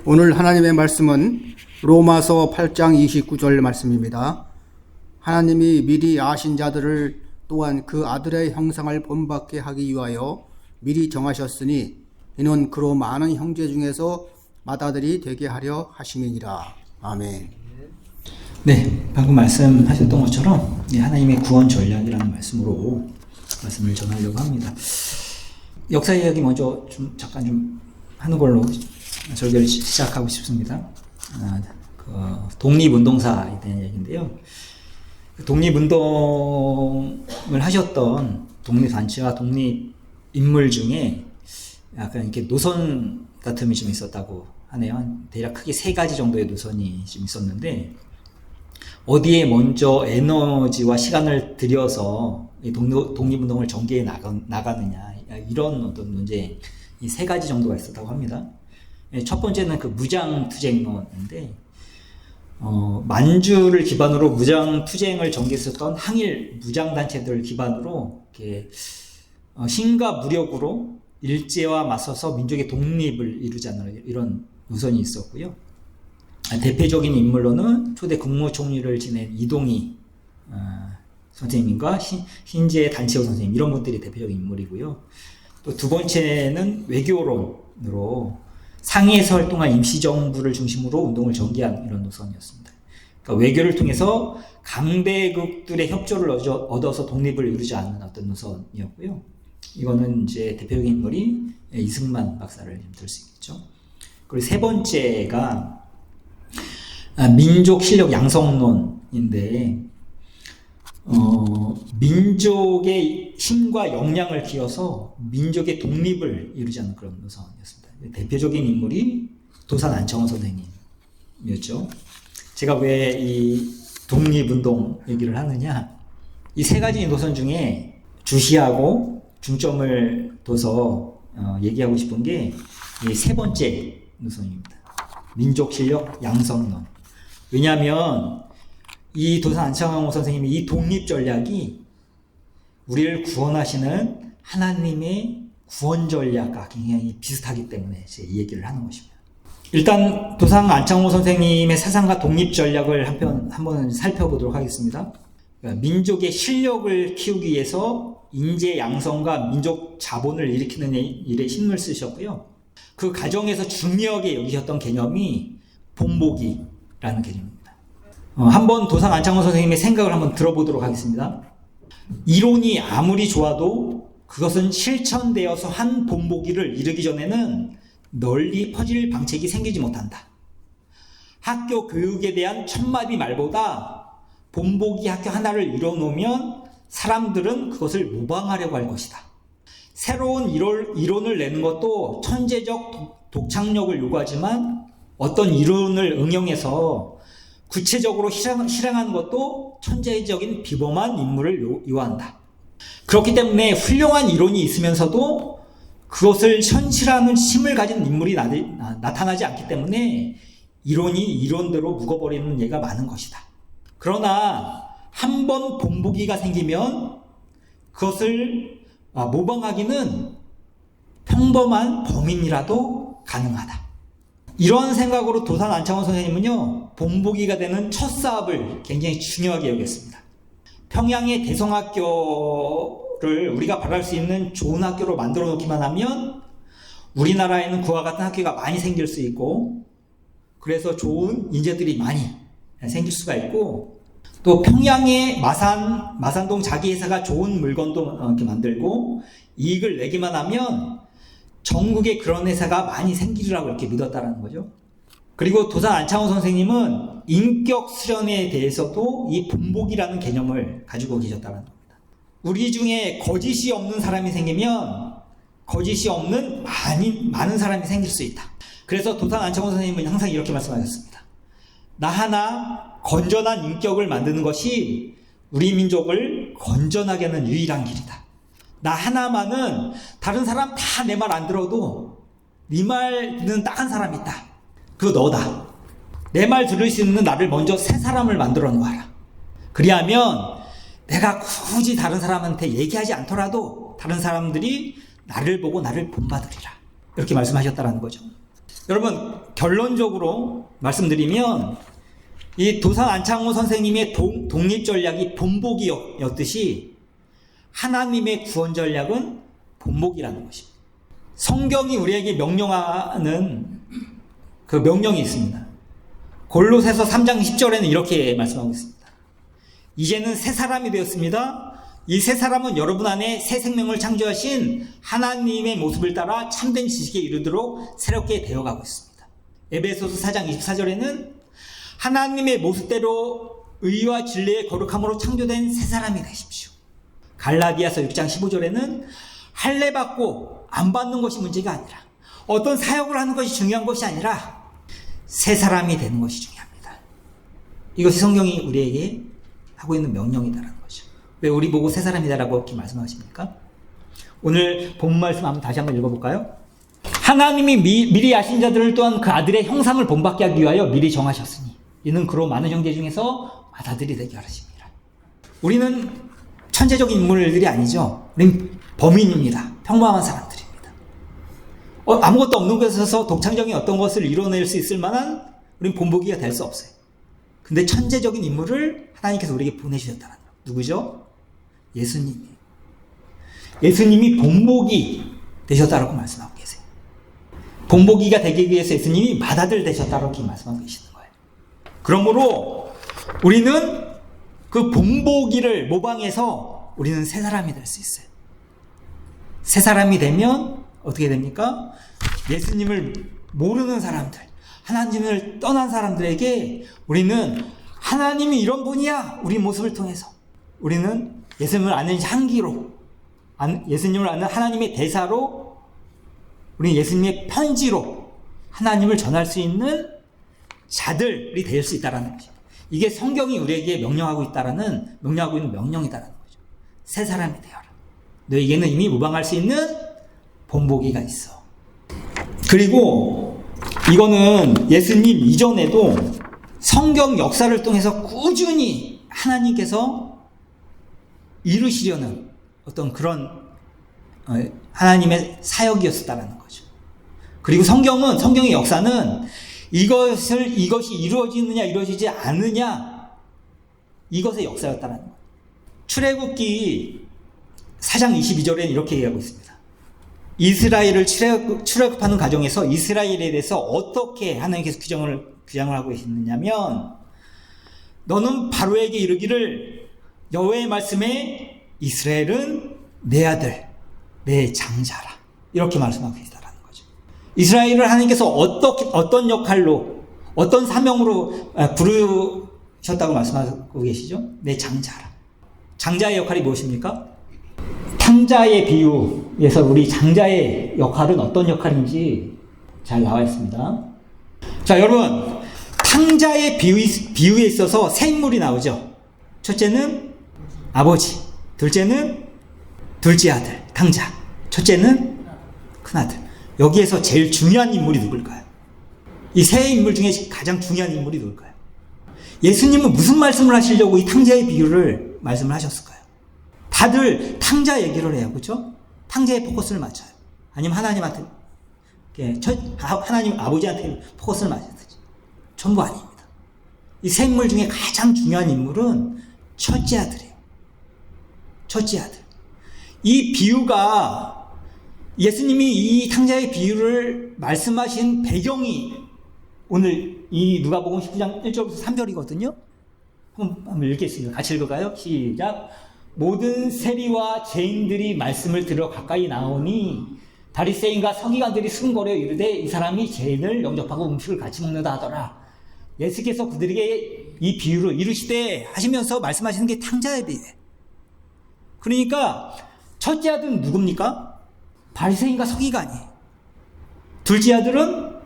오늘 하나님의 말씀은 로마서 8장 29절 말씀입니다. 하나님이 미리 아신 자들을 또한 그 아들의 형상을 본받게 하기 위하여 미리 정하셨으니 이는 그로 많은 형제 중에서 맏아들이 되게 하려 하심이니라. 아멘. 네, 방금 말씀하셨던 것처럼 하나님의 구원 전략이라는 말씀으로 말씀을 전하려고 합니다. 역사 이야기 먼저 잠깐 하는 걸로 설교를 시작하고 싶습니다. 독립운동사에 대한 얘기인데요. 독립운동을 하셨던 독립단체와 독립인물 중에 약간 이렇게 노선 같음이 좀 있었다고 하네요. 대략 크게 3가지 정도의 노선이 좀 있었는데, 어디에 먼저 에너지와 시간을 들여서 독립운동을 전개해 나가느냐, 이런 어떤 문제, 이 3가지 정도가 있었다고 합니다. 첫 번째는 그 무장투쟁론인데, 만주를 기반으로 무장투쟁을 전개했었던 항일 무장단체들을 기반으로 이렇게 힘과 무력으로 일제와 맞서서 민족의 독립을 이루자는 이런 노선이 있었고요. 대표적인 인물로는 초대 국무총리를 지낸 이동희 선생님과 신재 단체호 선생님, 이런 분들이 대표적인 인물이고요. 또 두 번째는 외교론으로 상해에서 활동한 임시정부를 중심으로 운동을 전개한 이런 노선이었습니다. 그러니까 외교를 통해서 강대국들의 협조를 얻어서 독립을 이루지 않는 어떤 노선이었고요. 이거는 이제 대표적인 인물이 이승만 박사를 들 수 있겠죠. 그리고 세 번째가 민족 실력 양성론인데, 민족의 힘과 역량을 기여서 민족의 독립을 이루자는 그런 노선이었습니다. 대표적인 인물이 도산 안창호 선생님이었죠. 제가 왜 이 독립운동 얘기를 하느냐, 이 3가지 노선 중에 주시하고 중점을 둬서 얘기하고 싶은 게 이 3번째 노선입니다. 민족 실력 양성론. 왜냐하면 이 도산 안창호 선생님의 이 독립 전략이 우리를 구원하시는 하나님의 구원 전략과 굉장히 비슷하기 때문에 제가 이 얘기를 하는 것입니다. 일단 도산 안창호 선생님의 사상과 독립 전략을 한번 살펴보도록 하겠습니다. 그러니까 민족의 실력을 키우기 위해서 인재 양성과 민족 자본을 일으키는 일에 힘을 쓰셨고요. 그 과정에서 중요하게 여기셨던 개념이 본보기라는 개념입니다. 한번 도산 안창호 선생님의 생각을 한번 들어보도록 하겠습니다. 이론이 아무리 좋아도 그것은 실천되어서 한 본보기를 이루기 전에는 널리 퍼질 방책이 생기지 못한다. 학교 교육에 대한 천마디 말보다 본보기 학교 하나를 이뤄놓으면 사람들은 그것을 모방하려고 할 것이다. 새로운 이론을 내는 것도 천재적 독창력을 요구하지만 어떤 이론을 응용해서 구체적으로 실행하는 것도 천재적인 비범한 인물을 요한다. 그렇기 때문에 훌륭한 이론이 있으면서도 그것을 현실화하는 힘을 가진 인물이 나타나지 않기 때문에 이론이 이론대로 묵어버리는 예가 많은 것이다. 그러나 한번 본보기가 생기면 그것을 모방하기는 평범한 범인이라도 가능하다. 이런 생각으로 도산 안창호 선생님은요, 본보기가 되는 첫 사업을 굉장히 중요하게 여겼습니다. 평양의 대성학교를 우리가 바랄 수 있는 좋은 학교로 만들어 놓기만 하면 우리나라에는 그와 같은 학교가 많이 생길 수 있고, 그래서 좋은 인재들이 많이 생길 수가 있고, 또 평양의 마산동 자기 회사가 좋은 물건도 이렇게 만들고 이익을 내기만 하면 전국에 그런 회사가 많이 생기리라고 이렇게 믿었다라는 거죠. 그리고 도산 안창호 선생님은 인격 수련에 대해서도 이 본보기라는 개념을 가지고 계셨다는 겁니다. 우리 중에 거짓이 없는 사람이 생기면 거짓이 없는 많은 사람이 생길 수 있다. 그래서 도산 안창호 선생님은 항상 이렇게 말씀하셨습니다. 나 하나 건전한 인격을 만드는 것이 우리 민족을 건전하게 하는 유일한 길이다. 나 하나만은 다른 사람 다 내 말 안 들어도 네 말 듣는 딱 한 사람이 있다. 그거 너다. 내 말 들을 수 있는 나를 먼저 새 사람을 만들어 놓아라. 그리하면 내가 굳이 다른 사람한테 얘기하지 않더라도 다른 사람들이 나를 보고 나를 본받으리라. 이렇게 말씀하셨다라는 거죠. 여러분, 결론적으로 말씀드리면 이 도산 안창호 선생님의 독립 전략이 본보기였듯이 하나님의 구원 전략은 본보기라는 것입니다. 성경이 우리에게 명령하는 그 명령이 있습니다. 골로새서 3장 10절에는 이렇게 말씀하고 있습니다. 이제는 새 사람이 되었습니다. 이 새 사람은 여러분 안에 새 생명을 창조하신 하나님의 모습을 따라 참된 지식에 이르도록 새롭게 되어가고 있습니다. 에베소서 4장 24절에는 하나님의 모습대로 의와 진리의 거룩함으로 창조된 새 사람이 되십시오. 갈라디아서 6장 15절에는 할례 받고 안 받는 것이 문제가 아니라 어떤 사역을 하는 것이 중요한 것이 아니라 새 사람이 되는 것이 중요합니다. 이것이 성경이 우리에게 하고 있는 명령이다라는 거죠. 왜 우리 보고 새 사람이다라고 이렇게 말씀하십니까? 오늘 본 말씀 다시 한번 읽어볼까요? 하나님이 미리 아신 자들을 또한 그 아들의 형상을 본받게 하기 위하여 미리 정하셨으니 이는 그로 많은 형제 중에서 맏아들이 되게 하십니다. 우리는 천재적인 인물들이 아니죠. 우리는 범인입니다. 평범한 사람들입니다. 아무것도 없는 곳에서 독창적인 어떤 것을 이뤄낼 수 있을 만한 우리는 본보기가 될 수 없어요. 근데 천재적인 인물을 하나님께서 우리에게 보내주셨다는 거예요. 누구죠? 예수님이 본보기 되셨다라고 말씀하고 계세요. 본보기가 되기 위해서 예수님이 맏아들 되셨다라고 말씀하고 계시는 거예요. 그러므로 우리는 그 본보기를 모방해서 우리는 새 사람이 될 수 있어요. 새 사람이 되면 어떻게 됩니까? 예수님을 모르는 사람들, 하나님을 떠난 사람들에게 우리는 하나님이 이런 분이야! 우리 모습을 통해서 우리는 예수님을 아는 향기로, 예수님을 아는 하나님의 대사로, 우리 예수님의 편지로 하나님을 전할 수 있는 자들이 될 수 있다는 것입니다. 이게 성경이 우리에게 명령하고 있는 명령이다라는 거죠. 새 사람이 되어라. 너에게는 이미 모방할 수 있는 본보기가 있어. 그리고 이거는 예수님 이전에도 성경 역사를 통해서 꾸준히 하나님께서 이루시려는 어떤 그런 하나님의 사역이었다라는 거죠. 그리고 성경의 역사는 이것이 이루어지느냐 이루어지지 않느냐 이것의 역사였다는 거예요. 출애굽기 4장 22절에는 이렇게 얘기하고 있습니다. 이스라엘을 출애굽하는 과정에서 이스라엘에 대해서 어떻게 하나님께서 규정을 하고 계시느냐면 너는 바로에게 이르기를 여호와의 말씀에 이스라엘은 내 아들 내 장자라 이렇게 말씀하고 계시다라는 거죠. 이스라엘을 하나님께서 어떤 역할로 어떤 사명으로 부르셨다고 말씀하고 계시죠? 내 장자라. 장자의 역할이 무엇입니까? 탕자의 비유에서 우리 장자의 역할은 어떤 역할인지 잘 나와 있습니다. 자, 여러분, 탕자의 비유에 있어서 세 인물이 나오죠. 첫째는 아버지, 둘째는 둘째 아들, 탕자, 첫째는 큰아들. 여기에서 제일 중요한 인물이 누굴까요? 이 세 인물 중에 가장 중요한 인물이 누굴까요? 예수님은 무슨 말씀을 하시려고 이 탕자의 비유를 말씀을 하셨을까요? 다들 탕자 얘기를 해요. 그렇죠? 탕자에 포커스를 맞춰요. 아니면 하나님한테, 하나님 아버지한테 포커스를 맞추든지. 전부 아닙니다. 이 세 인물 중에 가장 중요한 인물은 첫째 아들이에요. 첫째 아들. 이 비유가 예수님이 이 탕자의 비유를 말씀하신 배경이 오늘 이 누가복음 19장 1절부터 3절이거든요. 한번 읽겠습니다. 같이 읽을까요? 시작. 모든 세리와 죄인들이 말씀을 들어 가까이 나오니 바리새인과 서기관들이 수군거려 이르되 이 사람이 죄인을 영접하고 음식을 같이 먹는다 하더라. 예수께서 그들에게 이 비유를 이루시되 하시면서 말씀하시는 게 탕자의 비유예요. 그러니까 첫째 아들은 누굽니까? 바리새인과 서기관이에요. 둘째 아들은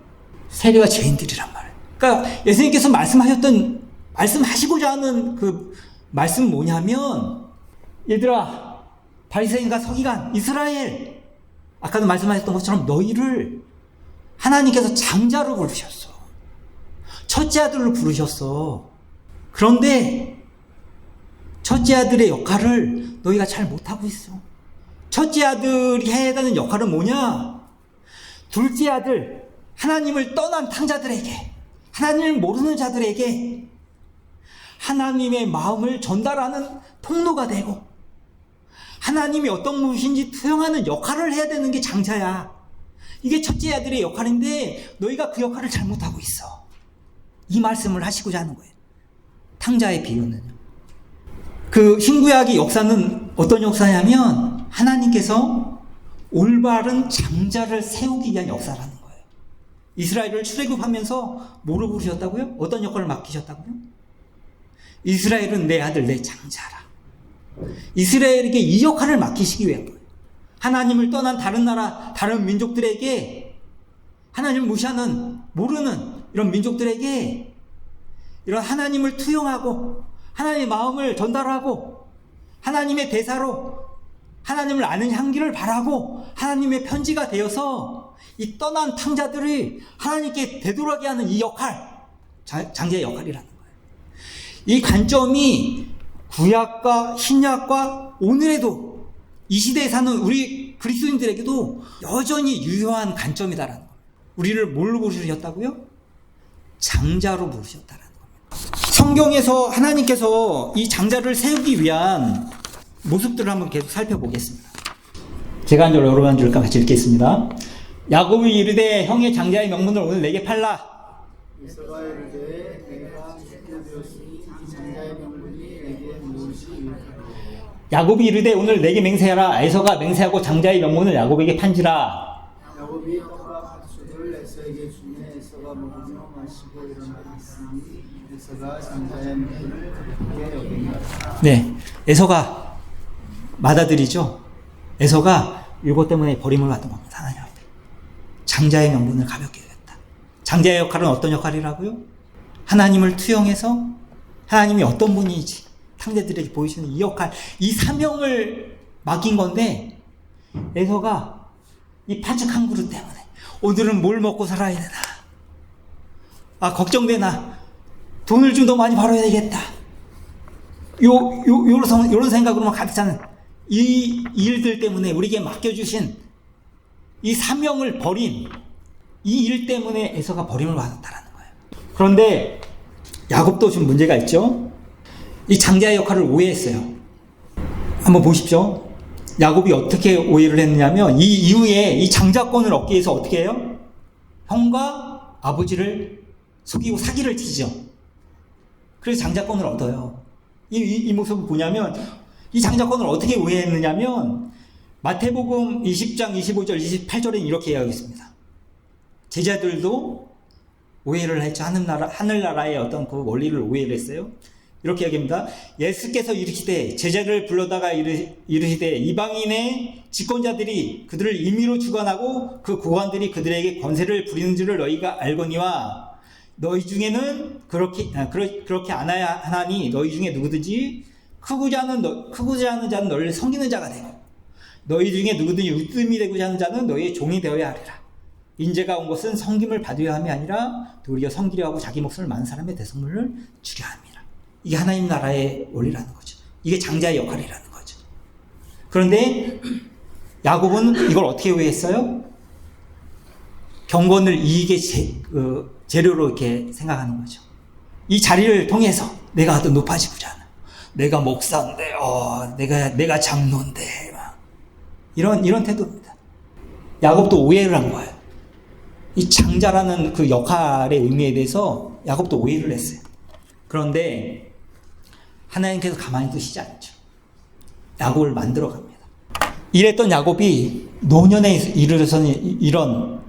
세리와 죄인들이란 말이에요. 그러니까 예수님께서 말씀하시고자 하는 그 말씀은 뭐냐면, 얘들아, 바리새인과 서기관, 이스라엘, 아까도 말씀하셨던 것처럼 너희를 하나님께서 장자로 부르셨어. 첫째 아들로 부르셨어. 그런데 첫째 아들의 역할을 너희가 잘 못하고 있어. 첫째 아들이 해야 되는 역할은 뭐냐? 둘째 아들, 하나님을 떠난 탕자들에게, 하나님을 모르는 자들에게 하나님의 마음을 전달하는 통로가 되고 하나님이 어떤 분이신지 투영하는 역할을 해야 되는 게 장자야. 이게 첫째 아들의 역할인데 너희가 그 역할을 잘못하고 있어. 이 말씀을 하시고자 하는 거예요. 탕자의 비유는요. 그 신구약의 역사는 어떤 역사냐면 하나님께서 올바른 장자를 세우기 위한 역사라는 거예요. 이스라엘을 출애굽하면서 뭐로 부르셨다고요? 어떤 역할을 맡기셨다고요? 이스라엘은 내 아들, 내 장자라. 이스라엘에게 이 역할을 맡기시기 위한 거예요. 하나님을 떠난 다른 나라, 다른 민족들에게, 하나님을 무시하는, 모르는 이런 민족들에게 이런 하나님을 투영하고 하나님의 마음을 전달하고 하나님의 대사로 하나님을 아는 향기를 바라고 하나님의 편지가 되어서 이 떠난 탕자들을 하나님께 되돌아게 하는 이 역할, 장자의 역할이라는 거예요. 이 관점이 구약과 신약과 오늘에도 이 시대에 사는 우리 그리스도인들에게도 여전히 유효한 관점이다라는 거예요. 우리를 뭘로 부르셨다고요? 장자로 부르셨다라는 겁니다. 성경에서 하나님께서 이 장자를 세우기 위한 모습들을 한번 계속 살펴보겠습니다. 제가 한 줄 여러분 한 줄 같이 읽겠습니다. 야곱이 이르되 형의 장자의 명분을 오늘 내게 팔라. 에서가 이르되 내가 죽되었으니 장자의 명분이 내게 무엇이 유익하리요. 야곱이 이르되 오늘 내게 맹세하라. 에서가 맹세하고 장자의 명분을 야곱에게 판지라. 야곱이 떡과 팥죽을 에서에게 주매 에서가 먹으며 마시고 일어나 있으니 에서가 장자의 명분을 그렇게 여기니라. 네, 에서가 맏아들이죠. 에서가 이것 때문에 버림을 받은 겁니다. 하나님 앞에. 장자의 명분을 가볍게 여겼다. 장자의 역할은 어떤 역할이라고요? 하나님을 투영해서 하나님이 어떤 분인지 탕자들에게 보여주는 이 역할, 이 사명을 맡긴 건데 에서가 이 팥죽 한 그릇 때문에 오늘은 뭘 먹고 살아야 되나? 아, 걱정되나? 돈을 좀 더 많이 벌어야 되겠다. 요런 생각으로만 가득 차는 이 일들 때문에 우리에게 맡겨주신 이 사명을 버린 이 일 때문에 에서가 버림을 받았다라는 거예요. 그런데 야곱도 좀 문제가 있죠. 이 장자의 역할을 오해했어요. 한번 보십시오. 야곱이 어떻게 오해를 했느냐면 이 이후에 이 장자권을 얻기 위해서 어떻게 해요? 형과 아버지를 속이고 사기를 치죠. 그래서 장자권을 얻어요. 이 모습을 보냐면 이 장자권을 어떻게 오해했느냐면 마태복음 20장 25절 28절에는 이렇게 이야기하고 있습니다. 제자들도 오해를 했죠. 하늘나라의 어떤 그 원리를 오해를 했어요. 이렇게 이야기합니다. 예수께서 이르시되 제자를 불러다가 이르시되 이방인의 집권자들이 그들을 임의로 주관하고 그 고관들이 그들에게 권세를 부리는 줄을 너희가 알거니와 너희 중에는 그렇게 안아야 하나니 너희 중에 누구든지 크고자 하는 자는 너희를 섬기는 자가 되고 너희 중에 누구든지 으뜸이 되고자 하는 자는 너희의 종이 되어야 하리라. 인재가 온 것은 섬김을 받으려 함이 아니라 도리어 섬기려 하고 자기 목숨을 많은 사람의 대속물을 주려 함이라. 이게 하나님 나라의 원리라는 거죠. 이게 장자의 역할이라는 거죠. 그런데 야곱은 이걸 어떻게 오해했어요? 경건을 이익의 재료로 이렇게 생각하는 거죠. 이 자리를 통해서 내가 더 높아지고자 하는, 내가 목사인데, 내가 장로인데, 이런 태도입니다. 야곱도 오해를 한 거예요. 이 장자라는 그 역할의 의미에 대해서 야곱도 오해를 했어요. 그런데 하나님께서 가만히 두시지 않죠. 야곱을 만들어 갑니다. 이랬던 야곱이 노년에 이르러서는 이런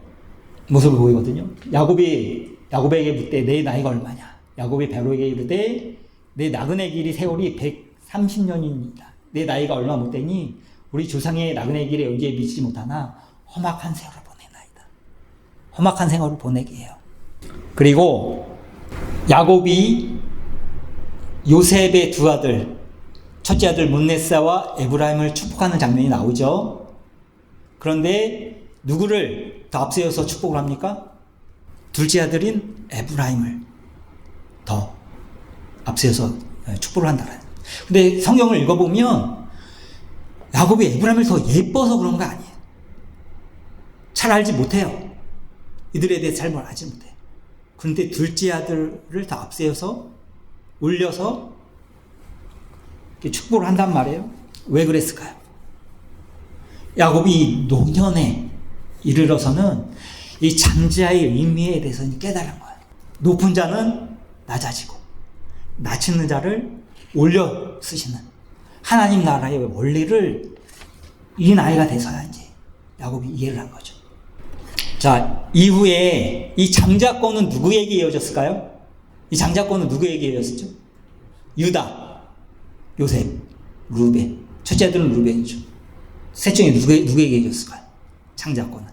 모습을 보이거든요. 야곱에게 묻되 내 나이가 얼마냐? 야곱이 베로에게 이르되 내 나그네 길이 세월이 130년입니다. 내 나이가 얼마 못 되니 우리 조상의 나그네 길에 여기에 미치지 못하나 험악한 세월을 보내나이다. 험악한 생활을 보내게 해요. 그리고 야곱이 요셉의 두 아들, 첫째 아들 문네사와 에브라임을 축복하는 장면이 나오죠. 그런데 누구를 더 앞세워서 축복을 합니까? 둘째 아들인 에브라임을 더 앞세워서 축복을 한다는. 근데 성경을 읽어보면 야곱이 에브라임을 더 예뻐서 그런 거 아니에요. 잘 알지 못해요. 이들에 대해 잘 뭘 알지 못해요. 그런데 둘째 아들을 다 앞세워서 올려서 이렇게 축복을 한단 말이에요. 왜 그랬을까요? 야곱이 노년에 이르러서는 이 장자의 의미에 대해서 깨달은 거예요. 높은 자는 낮아지고 낮추는 자를 올려 쓰시는 하나님 나라의 원리를 이 나이가 돼서야 이제 야곱이 이해를 한 거죠. 자, 이후에 이 장자권은 누구에게 이어졌을까요? 이 장자권은 누구에게 이어졌죠? 유다, 요셉, 루벤. 첫째 아들은 루벤이죠. 셋 중에 누구에게 이어졌을까요? 장자권은.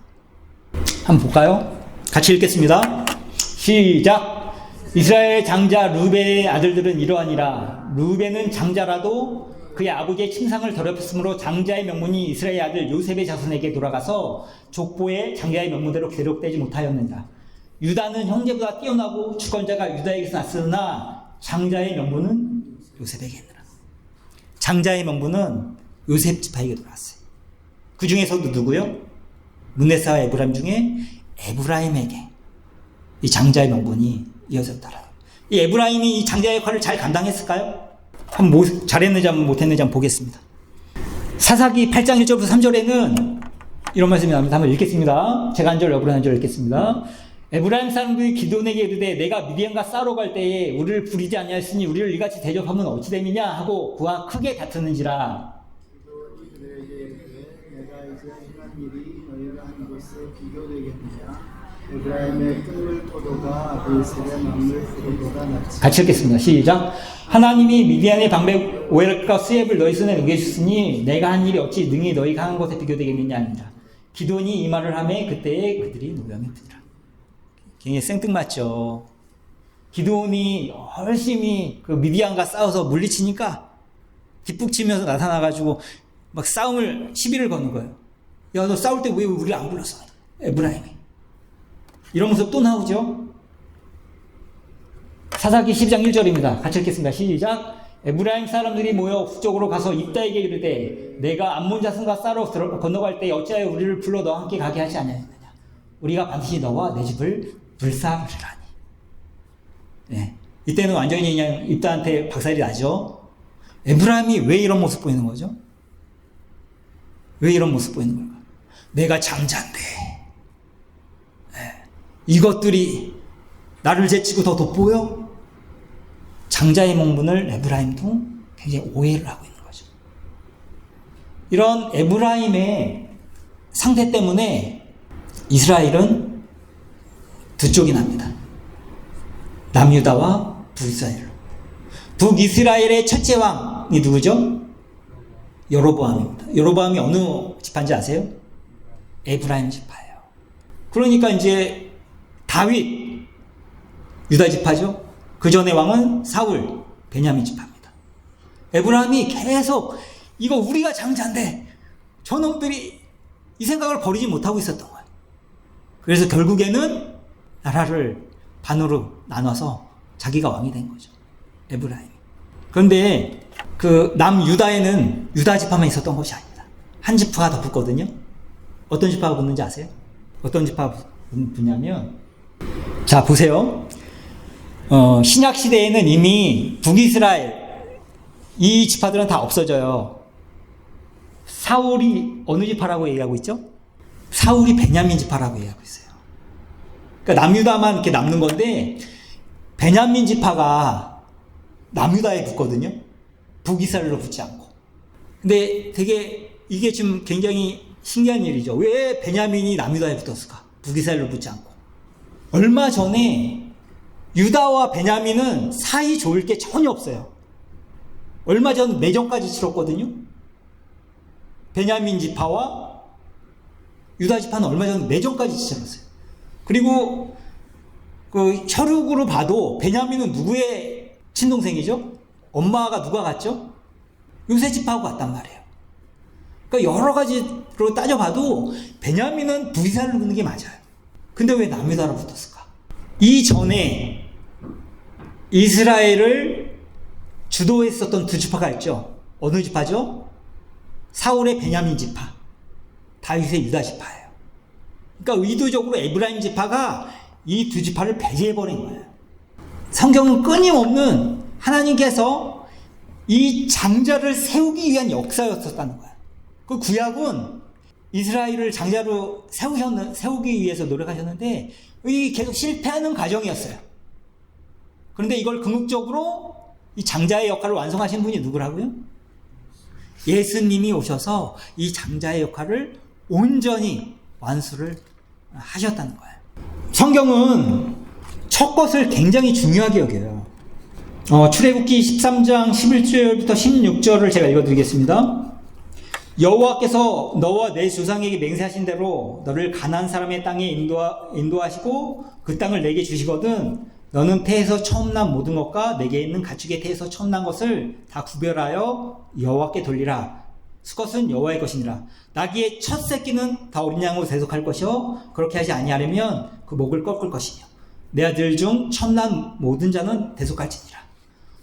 한번 볼까요? 같이 읽겠습니다. 시작. 이스라엘 장자 루벤의 아들들은 이러하니라. 루벤은 장자라도 그의 아버지의 침상을 더럽혔으므로 장자의 명문이 이스라엘 아들 요셉의 자손에게 돌아가서 족보에 장자의 명문대로 기록되지 못하였느니라. 유다는 형제보다 뛰어나고 주권자가 유다에게서 났으나 장자의 명분은 요셉에게 있느라. 장자의 명분은 요셉 지파에게 돌아왔어요. 그 중에서도 누구요? 문에사와 에브라임 중에 에브라임에게 이 장자의 명분이 이어졌더라. 이 에브라임이 이 장자의 역할을 잘 감당했을까요? 한번 잘했는지 한번 못했는지 한번 보겠습니다. 사사기 8장 1절부터 3절에는 이런 말씀이 나옵니다. 한번 읽겠습니다. 제가 한 절, 여러분 한 절 읽겠습니다. 에브라임 사람들이 기드온에게 이르되 내가 미디안과 싸우러 갈 때에 우리를 부리지 아니하였으니 우리를 이같이 대접하면 어찌 됨이냐 하고 그와 크게 다투는지라. 기도원이 그들에게 이르되 내가 이제 행한 일이 너희가 한 것에 비교되겠느냐. 에브라임의 끈물 포도가 베셀의 만물 포도보다 낫지. 같이 읽겠습니다. 시작. 하나님이 미디안의 방백 오엘과 스엡을 너희 손에 넘겨주셨으니 내가 한 일이 어찌 능히 너희가 한 것에 비교되겠느냐 아니라. 기드온이 이 말을 하매 그때에 그들이 노염이 드니라. 굉장히 생뚱맞죠. 기드온이 열심히 그 미디안과 싸워서 물리치니까 뒷북치면서 나타나가지고 막 싸움을 시비를 거는 거예요. 야, 너 싸울 때 왜 우리 안 불렀어? 에브라임이. 이런 모습 또 나오죠. 사사기 12장 1절입니다. 같이 읽겠습니다. 시작. 에브라임 사람들이 모여 북쪽으로 가서 입다에게 이르되 내가 암몬 자손과 싸러 건너갈 때 어찌하여 우리를 불러 너와 함께 가게 하지 아니하였느냐. 우리가 반드시 너와 내 집을 불사르리라니. 네. 이때는 완전히 그냥 입다한테 박살이 나죠. 에브라임이 왜 이런 모습 보이는 거죠? 왜 이런 모습 보이는 걸까? 내가 장자인데 이것들이 나를 제치고 더 돋보여? 장자의 명분을 에브라임도 굉장히 오해를 하고 있는 거죠. 이런 에브라임의 상태 때문에 이스라엘은 두 쪽이 납니다. 남유다와 북이스라엘. 북이스라엘의 첫째 왕이 누구죠? 여로보암입니다. 여로보암이 어느 지파인지 아세요? 에브라임 지파예요. 그러니까 이제 다윗, 유다 지파죠. 그 전의 왕은 사울, 베냐민 지파입니다. 에브라임이 계속 이거 우리가 장자인데 저놈들이 이 생각을 버리지 못하고 있었던 거예요. 그래서 결국에는 나라를 반으로 나눠서 자기가 왕이 된 거죠. 에브라임. 그런데 그 남유다에는 유다 지파만 있었던 것이 아닙니다. 한 지파가 더 붙거든요. 어떤 지파가 붙는지 아세요? 어떤 지파가 붙냐면, 자 보세요. 신약 시대에는 이미 북이스라엘 이 지파들은 다 없어져요. 사울이 어느 지파라고 얘기하고 있죠? 사울이 베냐민 지파라고 얘기하고 있어요. 그러니까 남유다만 이렇게 남는 건데 베냐민 지파가 남유다에 붙거든요. 북이스라엘로 붙지 않고. 근데 되게 이게 지금 굉장히 신기한 일이죠. 왜 베냐민이 남유다에 붙었을까? 북이스라엘로 붙지 않고. 얼마 전에 유다와 베냐민은 사이 좋을 게 전혀 없어요. 얼마 전 내전까지 치렀거든요. 베냐민 지파와 유다 지파는 얼마 전 내전까지 치렀어요. 그리고 그 혈육으로 봐도 베냐민은 누구의 친동생이죠? 엄마가 누가 같죠? 요셉 지파하고 같단 말이에요. 그러니까 여러 가지로 따져봐도 베냐민은 북이스라엘로 붙는 게 맞아요. 근데 왜 남유다로 붙었을까? 이전에 이스라엘을 주도했었던 두 지파가 있죠. 어느 지파죠? 사울의 베냐민 지파, 다윗의 유다 지파예요. 그러니까 의도적으로 에브라임 지파가 이 두 지파를 배제해버린 거예요. 성경은 끊임없는 하나님께서 이 장자를 세우기 위한 역사였었다는 거야. 그 구약은 이스라엘을 장자로 세우기 위해서 노력하셨는데 이 계속 실패하는 과정이었어요. 그런데 이걸 궁극적으로 이 장자의 역할을 완성하신 분이 누구라고요? 예수님이 오셔서 이 장자의 역할을 온전히 완수를 하셨다는 거예요. 성경은 첫 것을 굉장히 중요하게 여겨요. 출애굽기 13장 11절부터 16절을 제가 읽어드리겠습니다. 여호와께서 너와 내 조상에게 맹세하신 대로 너를 가나안 사람의 땅에 인도하시고 그 땅을 내게 주시거든 너는 태에서 처음 난 모든 것과 내게 있는 가축의 태에서 처음 난 것을 다 구별하여 여호와께 돌리라. 수컷은 여호와의 것이니라. 나귀의 첫 새끼는 다 어린 양으로 대속할 것이요 그렇게 하지 아니하려면 그 목을 꺾을 것이며 내 아들 중 처음 난 모든 자는 대속할지니라.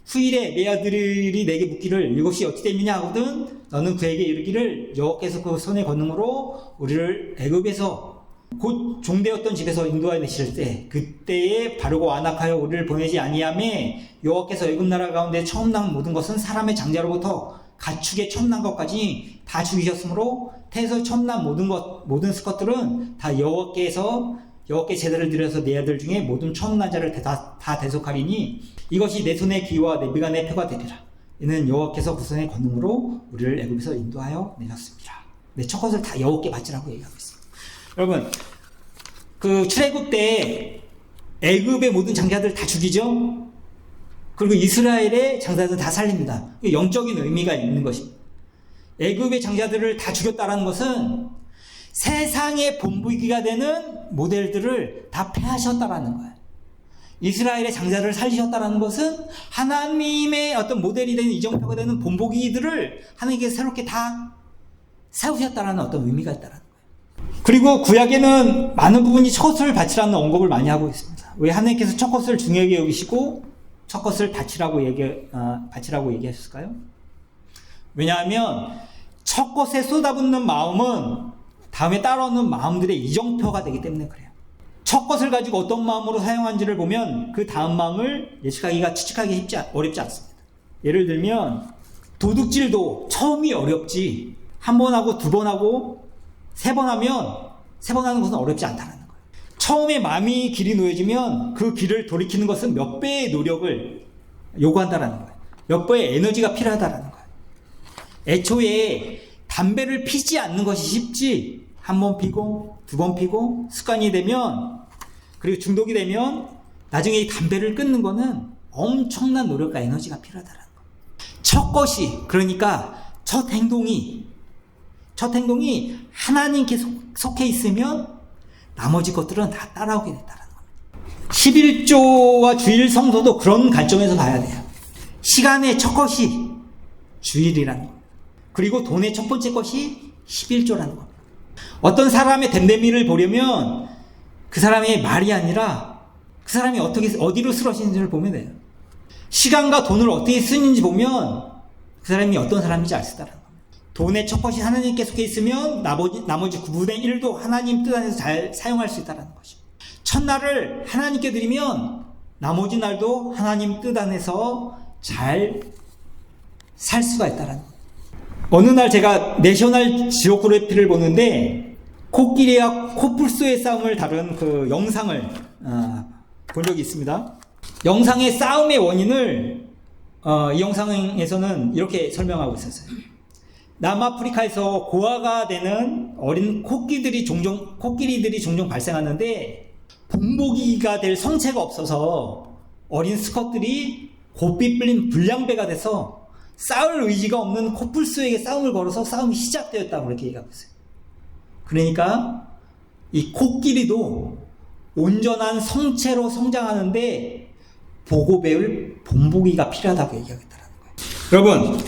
후일에 내 아들이 내게 묻기를 이것이 어찌 됨이냐 하거든 너는 그에게 이르기를 여호와께서 그 손의 권능으로 우리를 애굽에서 곧 종되었던 집에서 인도하여 내실 때 그때에 바르고 안악하여 우리를 보내지 아니하매 여호와께서 애굽 나라 가운데 처음 난 모든 것은 사람의 장자로부터 가축의 처음 난 것까지 다 죽이셨으므로 태에서 처음 난 모든 수컷들은 다 여호와께 제단을 드려서 내 아들 중에 모든 처음 난 자를 다 대속하리니 이것이 내 손의 기와 내 미간의 표가 되리라. 이는 여호와께서 그 손의 권능으로 우리를 애굽에서 인도하여 내셨습니다. 네, 첫 것을 다 여호와께 바치라고 얘기하고 있습니다. 여러분, 그 출애굽 때 애굽의 모든 장자들 다 죽이죠. 그리고 이스라엘의 장자들 다 살립니다. 영적인 의미가 있는 것입니다. 애굽의 장자들을 다 죽였다는 것은 세상의 본보기가 되는 모델들을 다 패하셨다라는 거예요. 이스라엘의 장자를 살리셨다는 것은 하나님의 어떤 모델이 되는 이정표가 되는 본보기들을 하나님께서 새롭게 다 세우셨다라는 어떤 의미가 있다라는 거예요. 그리고 구약에는 많은 부분이 첫 것을 바치라는 언급을 많이 하고 있습니다. 왜 하나님께서 첫 것을 중요하게 여기시고 첫 것을 바치라고 얘기하셨을까요? 왜냐하면 첫 것에 쏟아붓는 마음은 다음에 따라오는 마음들의 이정표가 되기 때문에 그래요. 첫 것을 가지고 어떤 마음으로 사용한지를 보면 그 다음 마음을 예측하기가 추측하기 어렵지 않습니다. 예를 들면 도둑질도 처음이 어렵지 한 번 하고 두 번 하고 세 번 하는 것은 어렵지 않다는 거예요. 처음에 마음이 길이 놓여지면 그 길을 돌이키는 것은 몇 배의 노력을 요구한다는 거예요. 몇 배의 에너지가 필요하다는 거예요. 애초에 담배를 피지 않는 것이 쉽지 한 번 피고 두 번 피고 습관이 되면 그리고 중독이 되면 나중에 이 담배를 끊는 거는 엄청난 노력과 에너지가 필요하다는 거예요. 첫 것이 그러니까 첫 행동이 하나님께 속해 있으면 나머지 것들은 다 따라오게 된다는 겁니다. 11조와 주일 성소도 그런 관점에서 봐야 돼요. 시간의 첫 것이 주일이라는 겁니다. 그리고 돈의 첫 번째 것이 11조라는 겁니다. 어떤 사람의 됨됨이를 보려면 그 사람의 말이 아니라 그 사람이 어디로 쓰러지는지를 보면 돼요. 시간과 돈을 어떻게 쓰는지 보면 그 사람이 어떤 사람인지 알 수 있다는 겁니다. 돈의 첫 것이 하나님께 속해 있으면 나머지 9분의 1도 하나님 뜻 안에서 잘 사용할 수 있다는 것입니다. 첫날을 하나님께 드리면 나머지 날도 하나님 뜻 안에서 잘 살 수가 있다는 겁니다. 어느 날 제가 내셔널 지오그래피를 보는데 코끼리와 코뿔소의 싸움을 다룬 그 영상을 본 적이 있습니다. 영상의 싸움의 원인을 이 영상에서는 이렇게 설명하고 있었어요. 남아프리카에서 고아가 되는 어린 코끼리들이 종종 발생하는데 본보기가 될 성체가 없어서 어린 수컷들이 고삐 뿔린 불량배가 돼서 싸울 의지가 없는 코뿔소에게 싸움을 걸어서 싸움이 시작되었다고 그렇게 얘기하고 있어요. 그러니까 이 코끼리도 온전한 성체로 성장하는데 보고 배울 본보기가 필요하다고 얘기하겠다는 거예요. 여러분,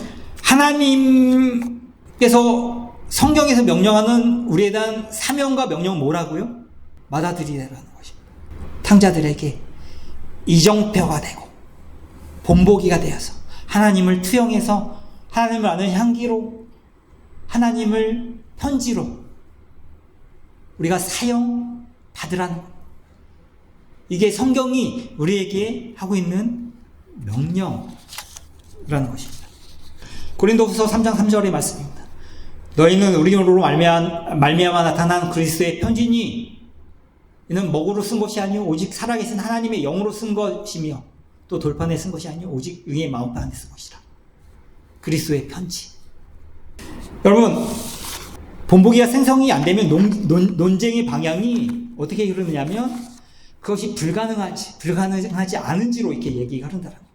하나님께서 성경에서 명령하는 우리에 대한 사명과 명령은 뭐라고요? 맏아들이라는 것입니다. 탕자들에게 이정표가 되고 본보기가 되어서 하나님을 투영해서 하나님을 아는 향기로 하나님을 편지로 우리가 사형 받으라는 것. 이게 성경이 우리에게 하고 있는 명령이라는 것입니다. 고린도후서 3장 3절의 말씀입니다. 너희는 우리로 말미암아 나타난 그리스도의 편지니 이는 먹으로 쓴 것이 아니요 오직 살아계신 하나님의 영으로 쓴 것이며 또 돌판에 쓴 것이 아니요 오직 의의 마음판에 쓴 것이라. 그리스도의 편지. 여러분, 본보기가 생성이 안 되면 논쟁의 방향이 어떻게 흐르느냐면 그것이 불가능하지 않은지로 이렇게 얘기가 흐른다는 거예요.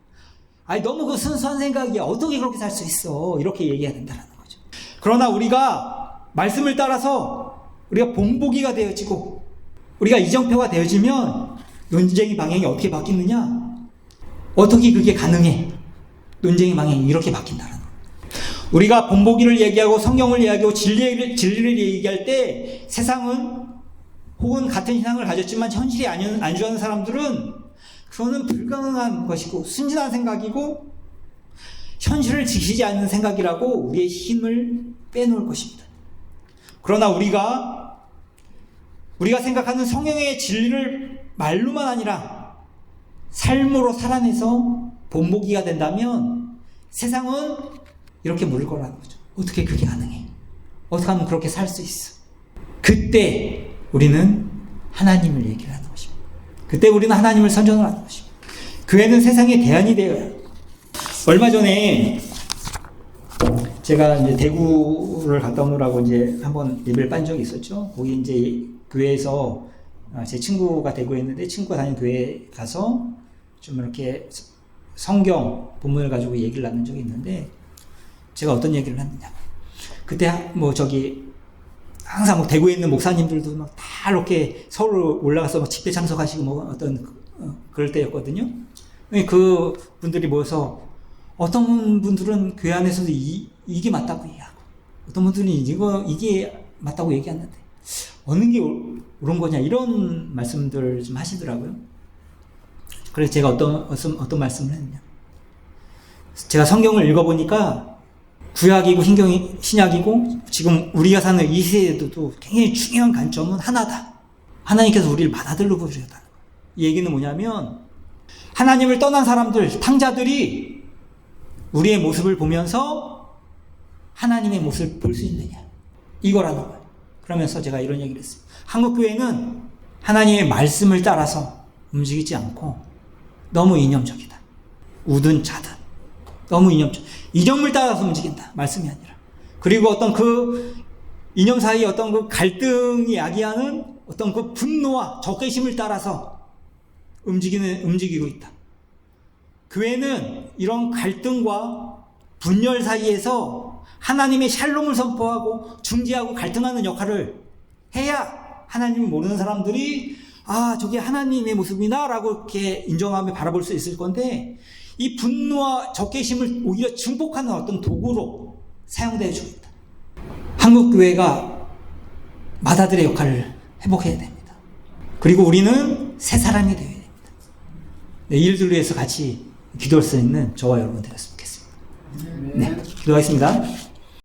아니, 너무 그 순수한 생각이야. 어떻게 그렇게 살 수 있어? 이렇게 얘기해야 된다는 거죠. 그러나 우리가 말씀을 따라서 우리가 본보기가 되어지고 우리가 이정표가 되어지면 논쟁의 방향이 어떻게 바뀌느냐? 어떻게 그게 가능해? 논쟁의 방향이 이렇게 바뀐다는 거예요. 우리가 본보기를 얘기하고 성경을 얘기하고 진리를 얘기할 때 세상은 혹은 같은 신앙을 가졌지만 현실이 안주하는 사람들은 그거는 불가능한 것이고 순진한 생각이고 현실을 지키지 않는 생각이라고 우리의 힘을 빼놓을 것입니다. 그러나 우리가 생각하는 성경의 진리를 말로만 아니라 삶으로 살아내서 본보기가 된다면 세상은 이렇게 물을 거라는 거죠. 어떻게 그게 가능해? 어떻게 하면 그렇게 살 수 있어? 그때 우리는 하나님을 얘기를 하는 것입니다. 그때 우리는 하나님을 선전을 하는 것입니다. 교회는 세상의 대안이 되어야 해요. 얼마 전에 제가 이제 대구를 갔다 오느라고 이제 한번 예배를 빤 적이 있었죠. 거기 이제 교회에서 제 친구가 대구에 있는데 친구가 다니는 교회에 가서 좀 이렇게 성경 본문을 가지고 얘기를 나눈 적이 있는데 제가 어떤 얘기를 했느냐. 그때 항상 대구에 있는 목사님들도 막 다 이렇게 서울 올라가서 집회 참석하시고 그럴 때였거든요. 그 분들이 모여서 어떤 분들은 교회 안에서도 이게 맞다고 얘기하고 어떤 분들은 이게 맞다고 얘기하는데 어느 게 옳은 거냐 이런 말씀들 좀 하시더라고요. 그래서 제가 어떤 말씀을 했느냐. 제가 성경을 읽어보니까 구약이고 신약이고 지금 우리가 사는 이 세대도 굉장히 중요한 관점은 하나다. 하나님께서 우리를 받아들여 보시겠다는 거예요. 이 얘기는 뭐냐면 하나님을 떠난 사람들, 탕자들이 우리의 모습을 보면서 하나님의 모습을 볼 수 있느냐. 이거라는 거예요. 그러면서 제가 이런 얘기를 했어요. 한국교회는 하나님의 말씀을 따라서 움직이지 않고 너무 이념적이다. 우든 자든 너무 이념을 따라서 움직인다. 말씀이 아니라. 그리고 어떤 그 이념 사이에 어떤 그 갈등이 야기하는 어떤 그 분노와 적개심을 따라서 움직이고 있다. 교회는 이런 갈등과 분열 사이에서 하나님의 샬롬을 선포하고 중재하고 갈등하는 역할을 해야 하나님을 모르는 사람들이 저게 하나님의 모습이나 라고 이렇게 인정하며 바라볼 수 있을 건데 이 분노와 적개심을 오히려 증폭하는 어떤 도구로 사용되어 주고 있다. 한국교회가 마다들의 역할을 회복해야 됩니다. 그리고 우리는 새 사람이 되어야 됩니다. 이 일들을 위해서 같이 기도할 수 있는 저와 여러분 되었으면 좋겠습니다. 네, 기도하겠습니다.